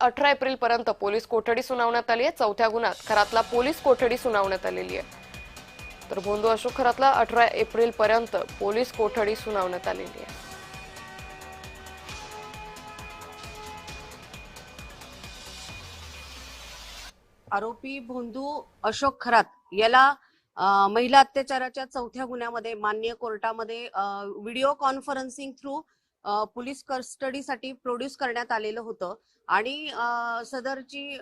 18 April पर्यंत police कोठडी सुनावण्यात आली आहे। चौथ्या गुन्ह्यात खरातला पोलीस कोठडी सुनावण्यात आलेली आहे। तर भोंदू अशोक खरातला 18 एप्रिल पर्यंत पोलीस कोठडी सुनावण्यात आलेली आहे। आरोपी भोंदू अशोक खरात याला महिला अत्याचाराच्या चौथ्या गुन्ह्यामध्ये माननीय कोर्टामध्ये व्हिडिओ कॉन्फरन्सिंग थ्रू पोलीस कस्टडीसाठी प्रोड्यूस करण्यात आलेलं होतं आणि सदरची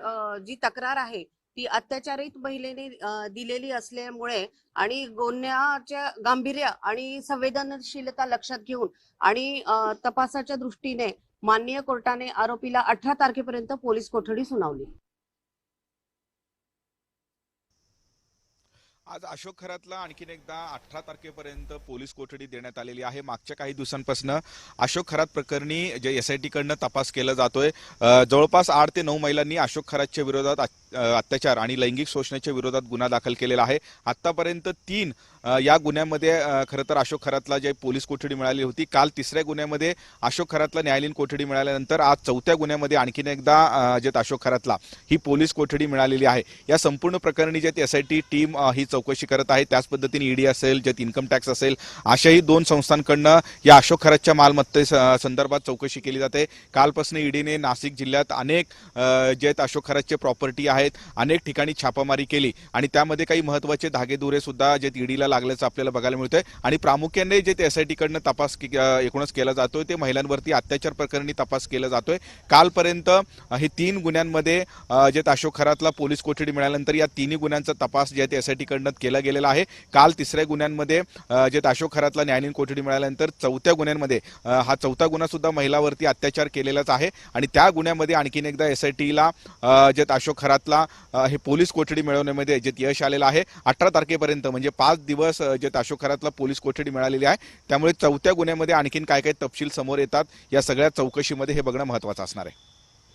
जी तक्रार आहे ती अत्याचारित महिलेने दिलेली असल्यामुळे आणि गुन्ह्याच्या गांभीर्य आणि संवेदनशीलता लक्षात घेऊन आणि तपासाच्या दृष्टीने माननीय कोर्टाने आरोपीला 18 तारखेपर्यंत पोलीस कोठडी सुनावली। आज अशोक खरातला आणखीन एकदा 18 तारखेपर्यंत पोलीस कोठडी देण्यात आलेली आहे। मागच्या काही दिवसांपासून अशोक खरात प्रकरणी जे एसआयटी कडनं तपास केला जातोय। जवळपास 8 ते 9 महिलांनी अशोक खरातच्या विरोधात अत्याचार आणि लैंगिक शोषणाच्या विरोधात गुन्हा दाखल केलेला आहे। आतापर्यंत 3 या गुन्ह्यामध्ये खरं तर अशोक खरातला जे पोलीस कोठडी मिळाली होती। काल 3ऱ्या गुन्ह्यामध्ये अशोक खरातला न्यायालयीन कोठडी मिळाल्यानंतर आज 4थ्या गुन्ह्यामध्ये आणखीन एकदा जे अशोक खरातला ही पोलीस कोठडी मिळालेली आहे। या संपूर्ण प्रकरणी जे एसआयटी टीम ही चौकशी करत आहे। त्याच पद्धतीने ईडी असेल, जे इन्कम टॅक्स असेल, अशाही 2 संस्थांकडनं या अशोक खरातच्या मालमत्ते संदर्भात चौकशी केली जाते। कालपासून ईडीने नाशिक जिल्ह्यात अनेक जे अशोक खरातचे प्रॉपर्टी आहेत अनेक ठिकाणी छापामारी केली आणि त्यामध्ये काही महत्त्वाचे धागेदुरे सुद्धा जे ईडीला लागल्याचं आपल्याला बघायला मिळतंय आणि प्रामुख्याने जे एसआयटी कडनं तपास एकूणच केला जातोय ते महिलांवरती अत्याचार प्रकरणी तपास केला जातोय। कालपर्यंत हे 3 गुन्ह्यांमध्ये जे अशोक खरातला पोलीस कोठडी मिळाल्यानंतर या 3 गुन्ह्यांचा तपास जे एसआयटी कडनं केला गेलेला आहे। काल 3ऱ्या गुन्ह्यांमध्ये जे अशोक खरातला न्यायालयीन कोठडी मिळाल्यानंतर 4थ्या गुन्ह्यांमध्ये हा 4था गुन्हा सुद्धा महिलावरती अत्याचार केलेलाच आहे आणि त्या गुन्ह्यामध्ये आणखीन एकदा एसआयटीला जे अशोक खरातला हे पोलीस कोठडी मिळवण्यामध्ये जे यश आलेलं आहे। 18 तारखेपर्यंत म्हणजे 5 दिवस जे अशोक खरातला पोलीस कोठडी मिळालेली आहे। त्यामुळे 4थ्या गुन्ह्यामध्ये आणखीन काय काय तपशील समोर येतात या सगळ्या चौकशीमध्ये हे बघणं महत्त्वाचं असणार आहे।